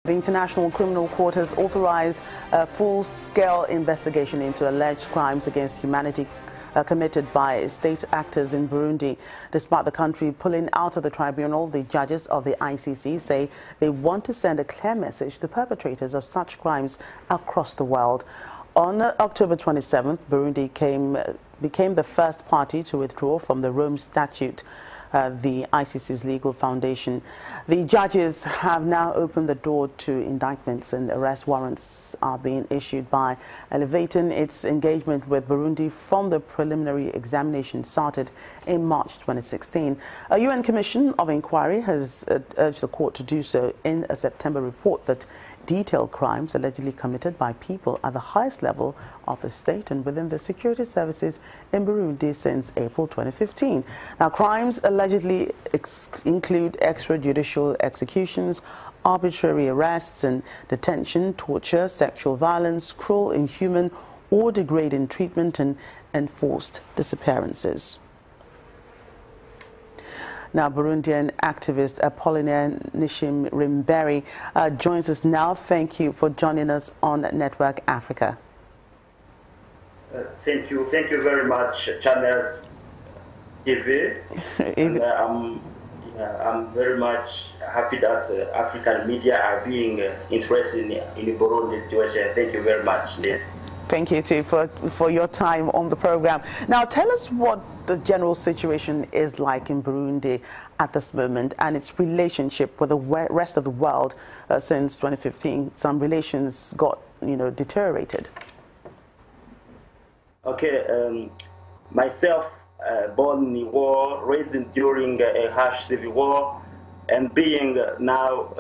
The International Criminal Court has authorized a full-scale investigation into alleged crimes against humanity committed by state actors in Burundi. Despite the country pulling out of the tribunal, the judges of the ICC say they want to send a clear message to perpetrators of such crimes across the world. On October 27th, Burundi became the first party to withdraw from the Rome Statute, the ICC's legal foundation. The judges have now opened the door to indictments, and arrest warrants are being issued by elevating its engagement with Burundi from the preliminary examination started in March 2016. A UN Commission of Inquiry has urged the court to do so in a September report that detailed crimes allegedly committed by people at the highest level of the state and within the security services in Burundi since April 2015. Now, crimes allegedly include extrajudicial executions, arbitrary arrests and detention, torture, sexual violence, cruel, inhuman or degrading treatment and enforced disappearances. Now, Burundian activist Apollinaire Nishimrimberi joins us now. Thank you for joining us on Network Africa. Thank you very much, Channels TV. And, I'm very much happy that African media are being interested in the Burundi situation. Thank you very much. Thank you too for your time on the program. Now, tell us what the general situation is like in Burundi at this moment and its relationship with the rest of the world since 2015. Some relations got, deteriorated. Okay, myself, born in the war, raised during a harsh civil war, and being now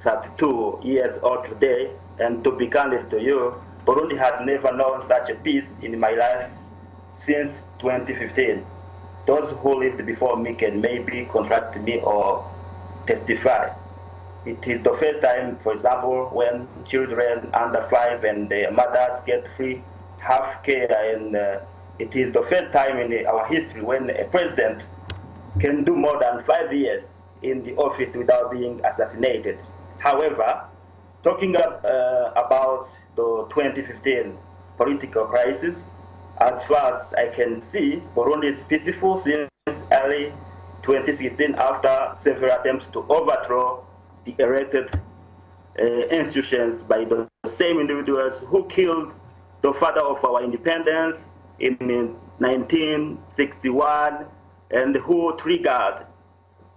32 years old today, and to be candid to you, Burundi has never known such a peace in my life since 2015. Those who lived before me can maybe contract me or testify. It is the first time, for example, when children under 5 and their mothers get free health care, and it is the first time in our history when a president can do more than 5 years in the office without being assassinated. However, talking about the 2015 political crisis, as far as I can see, Burundi is peaceful since early 2016 after several attempts to overthrow the elected institutions by the same individuals who killed the father of our independence in 1961 and who triggered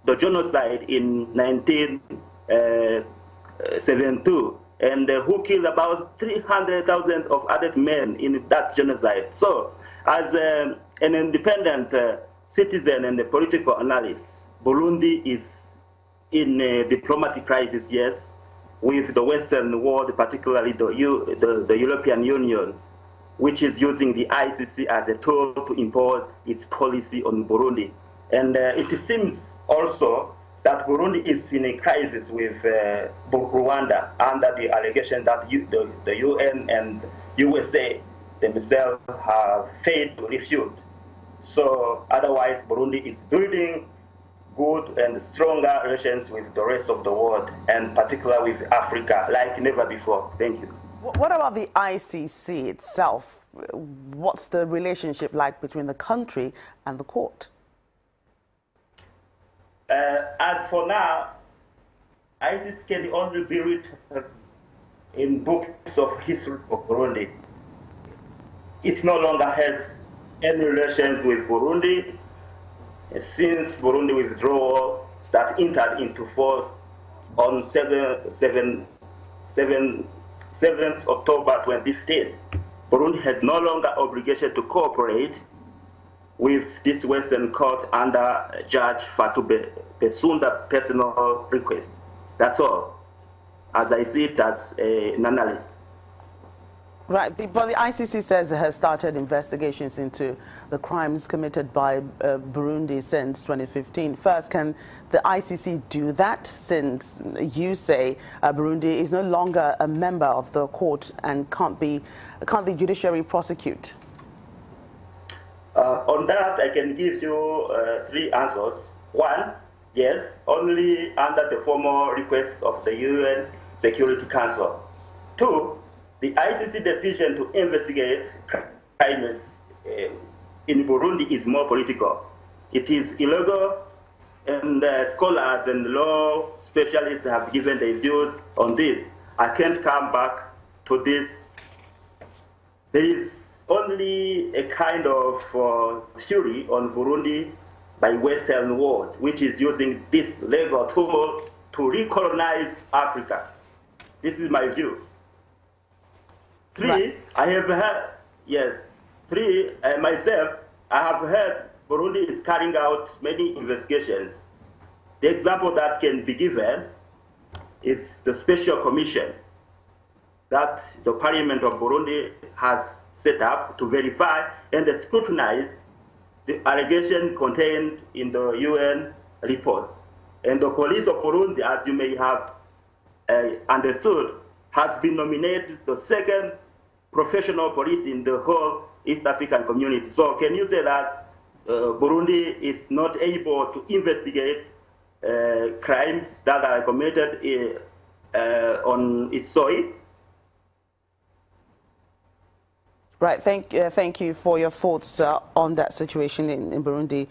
the genocide in 1972. And who killed about 300,000 of other men in that genocide. So, as an independent citizen and a political analyst, Burundi is in a diplomatic crisis, yes, with the Western world, particularly the European Union, which is using the ICC as a tool to impose its policy on Burundi. And it seems also that Burundi is in a crisis with Rwanda under the allegation that the UN and USA themselves have failed to refute. So otherwise, Burundi is building good and stronger relations with the rest of the world, and particularly with Africa, like never before. Thank you. What about the ICC itself? What's the relationship like between the country and the court? As for now, ISIS can only be written in books of history of Burundi. It no longer has any relations with Burundi since Burundi withdrawal that entered into force on 7th October 2015. Burundi has no longer obligation to cooperate with this Western court under Judge Fatou Bensouda's personal request. That's all, as I see it as an analyst. Right, but the ICC says it has started investigations into the crimes committed by Burundi since 2015. First, can the ICC do that since you say Burundi is no longer a member of the court and can't the judiciary prosecute? On that, I can give you 3 answers. One, yes, only under the formal requests of the UN Security Council. 2, the ICC decision to investigate crimes in Burundi is more political. It is illegal, and scholars and law specialists have given their views on this. I can't come back to this. There is only a kind of theory on Burundi by Western world, which is using this legal tool to recolonize Africa. This is my view. 3, right. I have heard, yes, 3, myself, I have heard Burundi is carrying out many investigations. The example that can be given is the special commission that the Parliament of Burundi has set up to verify and scrutinize the allegation contained in the UN reports. And the police of Burundi, as you may have understood, has been nominated the second professional police in the whole East African community. So can you say that Burundi is not able to investigate crimes that are committed on its soil? Right, thank you for your thoughts on that situation in Burundi.